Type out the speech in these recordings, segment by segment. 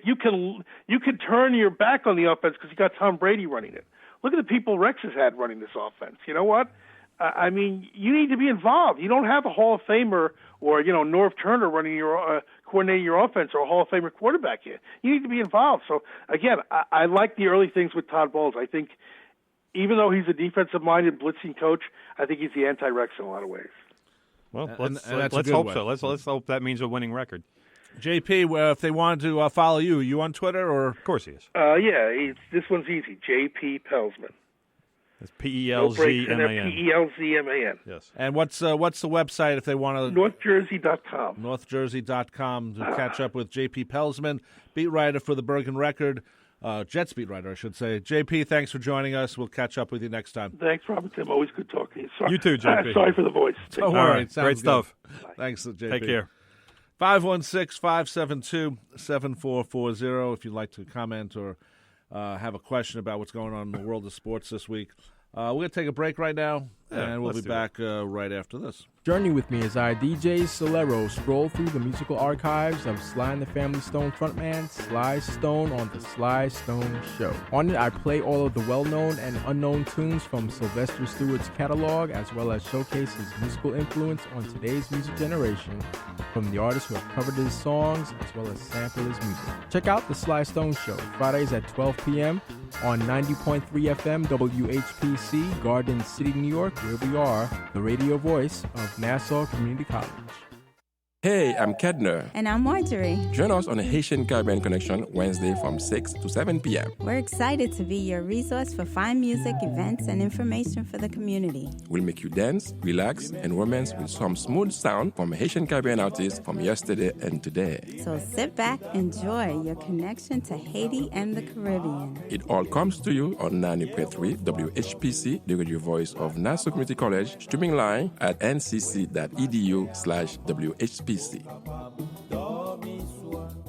you can turn your back on the offense because you got Tom Brady running it. Look at the people Rex has had running this offense. You know what? I mean, you need to be involved. You don't have a Hall of Famer or, Norv Turner running coordinating your offense, or a Hall of Famer quarterback here. You need to be involved. So, again, I like the early things with Todd Bowles. I think even though he's a defensive-minded blitzing coach, I think he's the anti-Rex in a lot of ways. Well, let's hope so. Let's hope that means a winning record. JP, if they wanted to follow you, are you on Twitter? Or Of course he is. This one's easy. JP Pelzman. It's Pelzman. Pelzman. Yes. And what's the website if they want to? NorthJersey.com. NorthJersey.com to catch up with JP Pelzman, beat writer for the Bergen Record, Jets beat writer, I should say. JP, thanks for joining us. We'll catch up with you next time. Thanks, Robert Tim. Always good talking to you. Sorry. You too, JP. Sorry for the voice. Don't All worry. right. Great stuff. Thanks, JP. Take care. 516-572-7440 if you'd like to comment or have a question about what's going on in the world of sports this week. We're going to take a break right now, and we'll be back right after this. Journey with me as I, DJ Solero, stroll through the musical archives of Sly and the Family Stone frontman Sly Stone on The Sly Stone Show. On it, I play all of the well-known and unknown tunes from Sylvester Stewart's catalog, as well as showcase his musical influence on today's music generation from the artists who have covered his songs, as well as sample his music. Check out The Sly Stone Show, Fridays at 12 p.m. on 90.3 FM WHPC, Garden City, New York, where we are, the radio voice of Nassau Community College. Hey, I'm Kedner. And I'm Marjorie. Join us on the Haitian Caribbean Connection Wednesday from 6 to 7 p.m. We're excited to be your resource for fine music, events, and information for the community. We'll make you dance, relax, and romance with some smooth sound from Haitian Caribbean artists from yesterday and today. So sit back, enjoy your connection to Haiti and the Caribbean. It all comes to you on 90.3 WHPC, the radio voice of Nassau Community College, streaming live at ncc.edu/WHPC.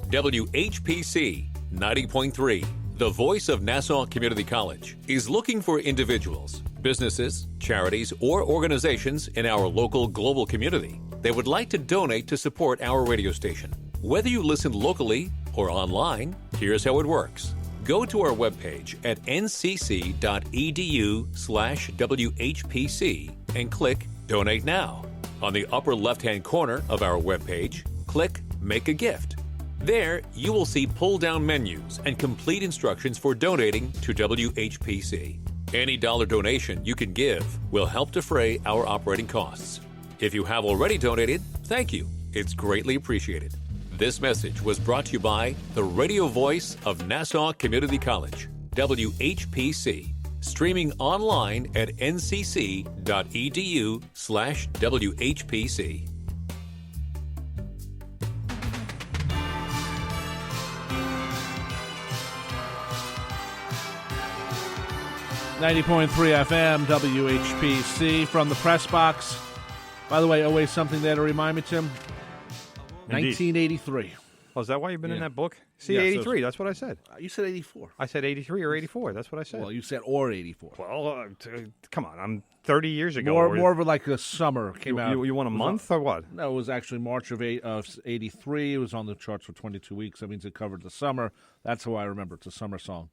WHPC 90.3, the voice of Nassau Community College, is looking for individuals, businesses, charities, or organizations in our local global community that would like to donate to support our radio station. Whether you listen locally or online, here's how it works. Go to our webpage at ncc.edu/WHPC and click Donate Now. On the upper left-hand corner of our webpage, click Make a Gift. There, you will see pull-down menus and complete instructions for donating to WHPC. Any dollar donation you can give will help defray our operating costs. If you have already donated, thank you. It's greatly appreciated. This message was brought to you by the radio voice of Nassau Community College, WHPC. Streaming online at ncc.edu/WHPC. .3 FM, WHPC, from the Pressbox. By the way, always something there to remind me, Tim. Indeed. 1983. Oh, is that why you've been in that book? See, Yeah, 83, that's what I said. You said 84. I said 83 or 84, that's what I said. Well, you said or 84. Well, come on, I'm 30 years ago. More of like a summer came out. You want a month or what? No, it was actually March of 83. It was on the charts for 22 weeks. That means it covered the summer. That's how I remember. It's a summer song.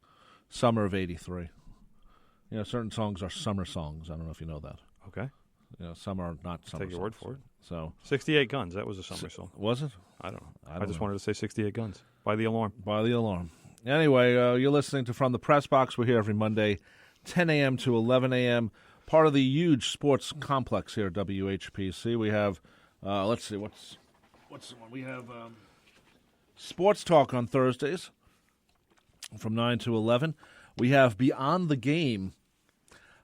Summer of 83. You know, certain songs are summer songs. I don't know if you know that. Okay. You know, some are not summer songs. Take your word for it. So 68 Guns, that was a summer song. Was it? I don't know. I just wanted to say 68 Guns. By the Alarm. By the Alarm. Anyway, you're listening to From the Pressbox. We're here every Monday, 10 a.m. to 11 a.m., part of the huge sports complex here at WHPC. We have, let's see, what's the one? We have Sports Talk on Thursdays from 9 to 11. We have Beyond the Game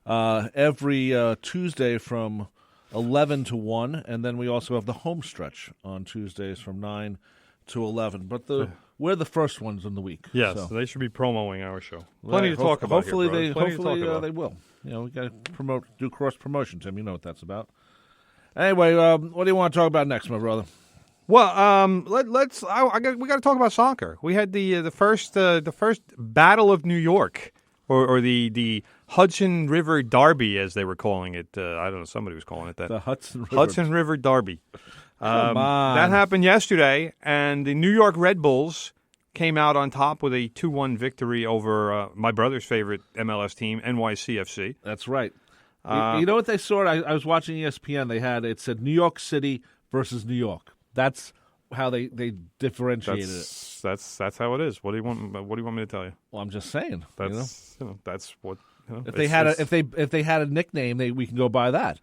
every Tuesday from 11 to 1, and then we also have the home stretch on Tuesdays from 9 to 11. But we're the first ones in the week. Yes, so they should be promoting our show. Plenty to talk about. Hopefully, here, they will. You know, we got to do cross promotion, Tim. You know what that's about. Anyway, what do you want to talk about next, my brother? Well, we got to talk about soccer. We had the first Battle of New York, or the Hudson River Derby, as they were calling it. I don't know, somebody was calling it that. The Hudson River Derby. Come on. That happened yesterday, and the New York Red Bulls came out on top with a 2-1 victory over my brother's favorite MLS team, NYCFC. That's right. You know what they saw? I was watching ESPN. It said New York City versus New York. That's how they differentiated it. That's how it is. What do you want me to tell you? Well, I'm just saying. That's what. If they had a nickname, we can go by that.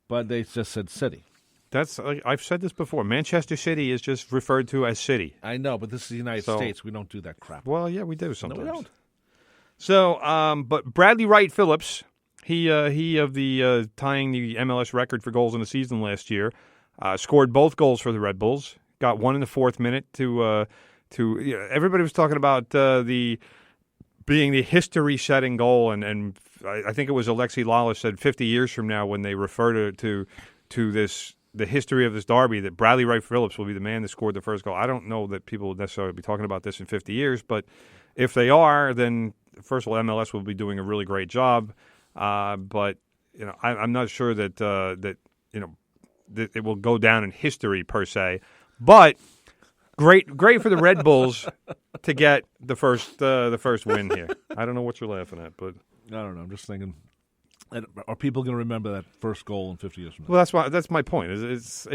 But they just said City. I've said this before. Manchester City is just referred to as City. I know, but this is the United States. We don't do that crap. Well, yeah, we do sometimes. No, we don't. So, but Bradley Wright Phillips, he of the tying the MLS record for goals in the season last year, scored both goals for the Red Bulls. Got one in the fourth minute to everybody was talking about being the history-setting goal, and I think it was Alexi Lawless said 50 years from now when they refer to this. The history of this derby, that Bradley Wright Phillips will be the man that scored the first goal. I don't know that people would necessarily be talking about this in 50 years, but if they are, then first of all, MLS will be doing a really great job. But I'm not sure that that it will go down in history per se. But great for the Red Bulls to get the first win here. I don't know what you're laughing at, but I don't know. I'm just thinking. Are people going to remember that first goal in 50 years from now? Well, that's my point. It's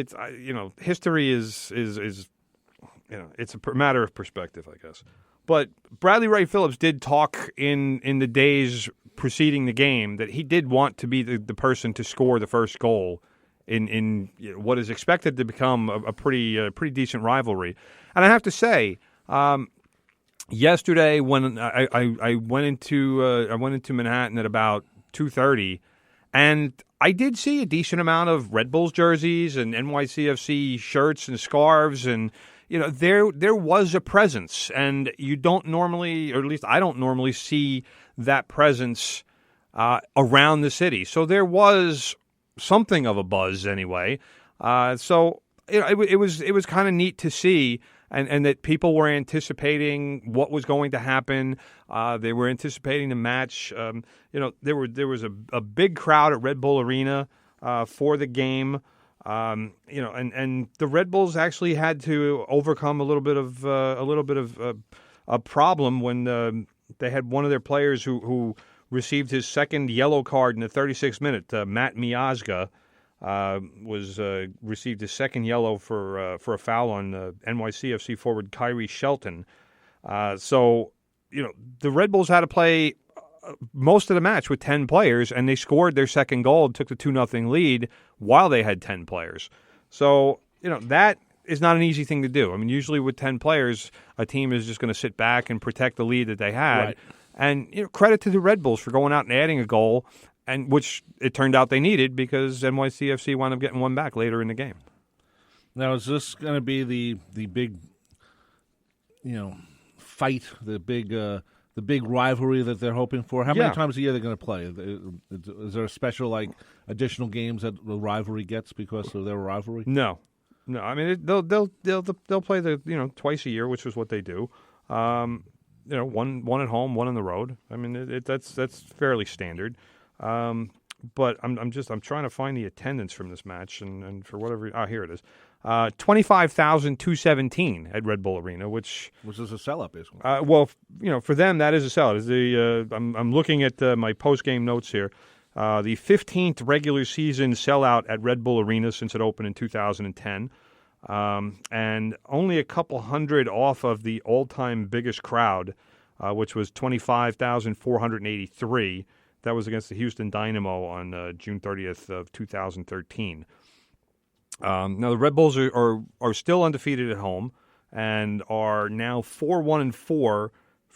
history is it's a matter of perspective, I guess. But Bradley Wright Phillips did talk in the days preceding the game that he did want to be the person to score the first goal in what is expected to become a pretty decent rivalry. And I have to say, yesterday when I went into Manhattan at about 2:30, and I did see a decent amount of Red Bulls jerseys and NYCFC shirts and scarves, and there was a presence, and you don't normally, or at least I don't normally see that presence around the city. So there was something of a buzz anyway. So it was kind of neat to see. And that people were anticipating what was going to happen. They were anticipating the match. There was a big crowd at Red Bull Arena for the game. And the Red Bulls actually had to overcome a little bit of a problem when they had one of their players who received his second yellow card in the 36th minute. Matt Miazga. Received his second yellow for a foul on NYCFC forward Kyrie Shelton. So the Red Bulls had to play most of the match with 10 players, and they scored their second goal and took the 2-0 lead while they had 10 players. So that is not an easy thing to do. I mean, usually with 10 players, a team is just going to sit back and protect the lead that they had. Right. And credit to the Red Bulls for going out and adding a goal. And which it turned out they needed because NYCFC wound up getting one back later in the game. Now, is this going to be the big, fight, the big rivalry that they're hoping for? How many times a year they're going to play? Is there a special additional games that the rivalry gets because of their rivalry? No. I mean they'll play twice a year, which is what they do. One at home, one on the road. I mean that's fairly standard. But I'm trying to find the attendance from this match, and for whatever here it is, 25,217 at Red Bull Arena, which is a sellout basically. For them that is a sellout. I'm looking at my post game notes here. The 15th regular season sellout at Red Bull Arena since it opened in 2010, and only a couple hundred off of the all-time biggest crowd, which was 25,483. That was against the Houston Dynamo on June 30th of 2013. Now the Red Bulls are still undefeated at home and are now 4-1-4 for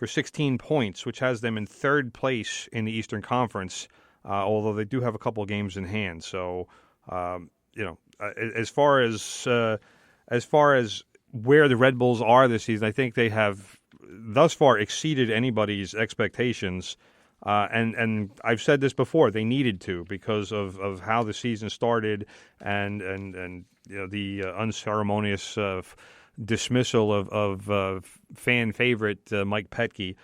16 points, which has them in third place in the Eastern Conference. Although they do have a couple of games in hand. So as far as where the Red Bulls are this season, I think they have thus far exceeded anybody's expectations. And I've said this before, they needed to because of how the season started and the unceremonious dismissal of fan favorite Mike Petke.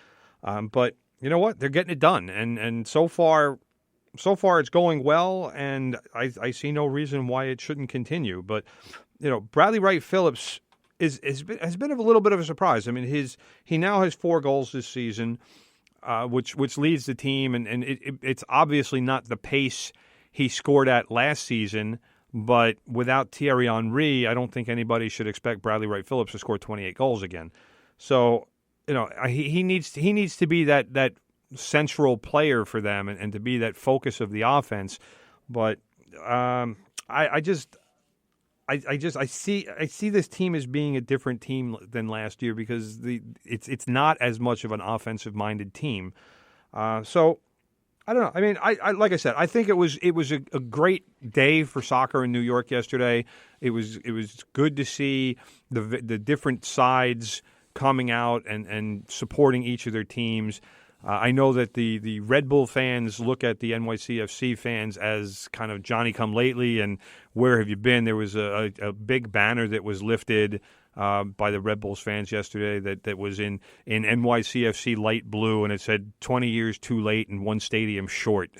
But you know what? They're getting it done, and so far it's going well, and I see no reason why it shouldn't continue. But Bradley Wright Phillips has been a little bit of a surprise. I mean, he now has 4 goals this season, which leads the team, and it's obviously not the pace he scored at last season. But without Thierry Henry, I don't think anybody should expect Bradley Wright Phillips to score 28 goals again. So, he needs to be that central player for them and to be that focus of the offense. But I see this team as being a different team than last year because it's not as much of an offensive minded team. So I don't know. I mean, I like I said, I think it was a great day for soccer in New York yesterday. It was good to see the different sides coming out and supporting each of their teams. I know that the Red Bull fans look at the NYCFC fans as kind of Johnny-come-lately and where have you been? There was a big banner that was lifted by the Red Bulls fans yesterday that was in NYCFC light blue, and it said 20 years too late and 1 stadium short,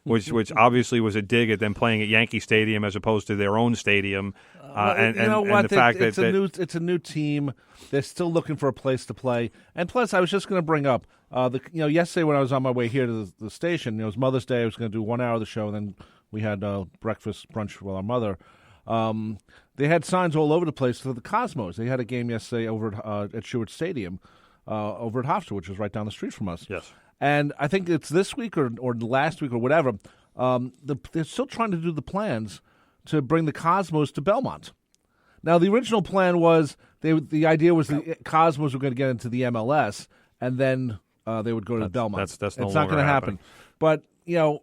which obviously was a dig at them playing at Yankee Stadium as opposed to their own stadium. And the fact that it's a new team. They're still looking for a place to play. And plus, I was just going to bring up, yesterday when I was on my way here to the station, it was Mother's Day. I was going to do 1 hour of the show, and then we had brunch with our mother. They had signs all over the place for the Cosmos. They had a game yesterday over at Stewart Stadium over at Hofstra, which is right down the street from us. Yes. And I think it's this week or last week or whatever. They're still trying to do the plans to bring the Cosmos to Belmont. Now, the original plan was the idea was the Cosmos were going to get into the MLS, and then they would go to Belmont. That's it's not going to happen. But now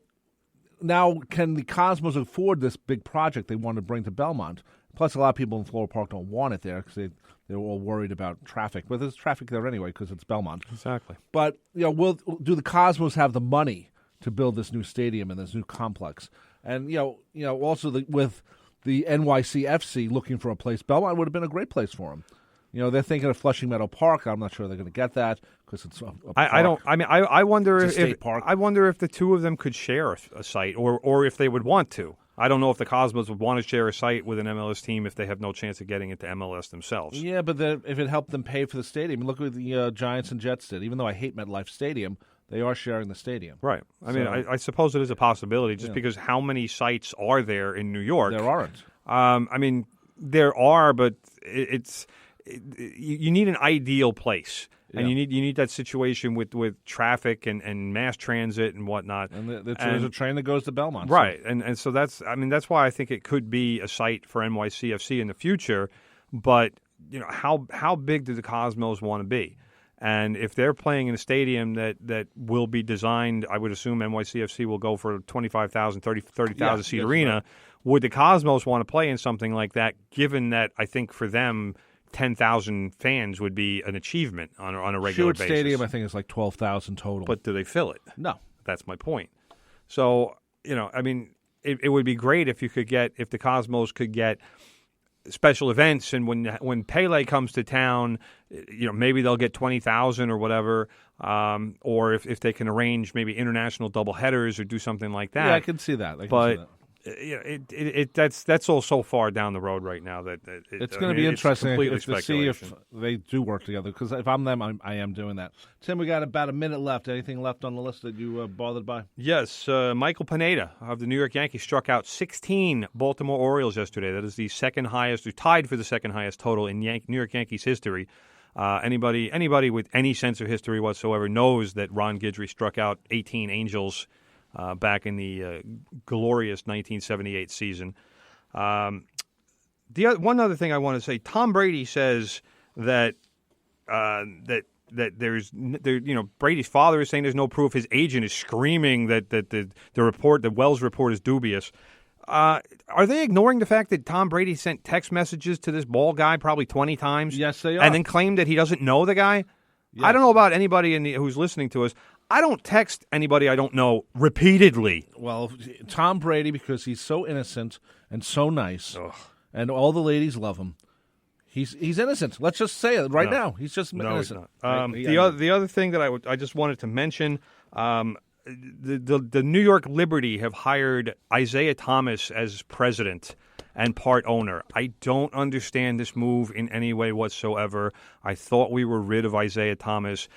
can the Cosmos afford this big project they want to bring to Belmont? Plus, a lot of people in Floral Park don't want it there because they're all worried about traffic. But there's traffic there anyway because it's Belmont. Exactly. But do the Cosmos have the money to build this new stadium and this new complex? And also with the NYCFC looking for a place, Belmont would have been a great place for them. They're thinking of Flushing Meadow Park. I'm not sure they're going to get that because it's a park. I wonder if park. I wonder if the two of them could share a site, or if they would want to. I don't know if the Cosmos would want to share a site with an MLS team if they have no chance of getting into MLS themselves. Yeah, but if it helped them pay for the stadium, look what the Giants and Jets did. Even though I hate MetLife Stadium, they are sharing the stadium. Right. I mean, I suppose it is a possibility just because how many sites are there in New York? There aren't. I mean, there are, but you need an ideal place. And you need that situation with traffic and mass transit and whatnot. And there's a train that goes to Belmont. Right. And so that's why I think it could be a site for NYCFC in the future. But, how big do the Cosmos want to be? And if they're playing in a stadium that will be designed, I would assume NYCFC will go for a 25,000, 30,000 seat arena. Right. Would the Cosmos want to play in something like that, given that I think for them 10,000 fans would be an achievement on a regular basis? Stadium, I think, is like 12,000 total. But do they fill it? No. That's my point. So, it would be great if the Cosmos could get special events, and when Pele comes to town, maybe they'll get 20,000 or whatever, or if they can arrange maybe international doubleheaders or do something like that. Yeah, I can see that. That's all so far down the road right now that it's going to be interesting to see if they do work together. Because if I'm them, I am doing that. Tim, we got about a minute left. Anything left on the list that you bothered by? Yes, Michael Pineda of the New York Yankees struck out 16 Baltimore Orioles yesterday. That is the second highest, or tied for the second highest total in New York Yankees history. Anybody with any sense of history whatsoever knows that Ron Guidry struck out 18 Angels back in the glorious 1978 season. One other thing I want to say: Tom Brady says that Brady's father is saying there's no proof. His agent is screaming that the Wells report is dubious. Are they ignoring the fact that Tom Brady sent text messages to this ball guy probably 20 times? Yes, they are. And then claimed that he doesn't know the guy? Yes. I don't know about anybody who's listening to us. I don't text anybody I don't know repeatedly. Well, Tom Brady, because he's so innocent and so nice, and all the ladies love him. He's innocent. Let's just say it now. He's just innocent. The other thing that I just wanted to mention, the New York Liberty have hired Isaiah Thomas as president and part owner. I don't understand this move in any way whatsoever. I thought we were rid of Isaiah Thomas.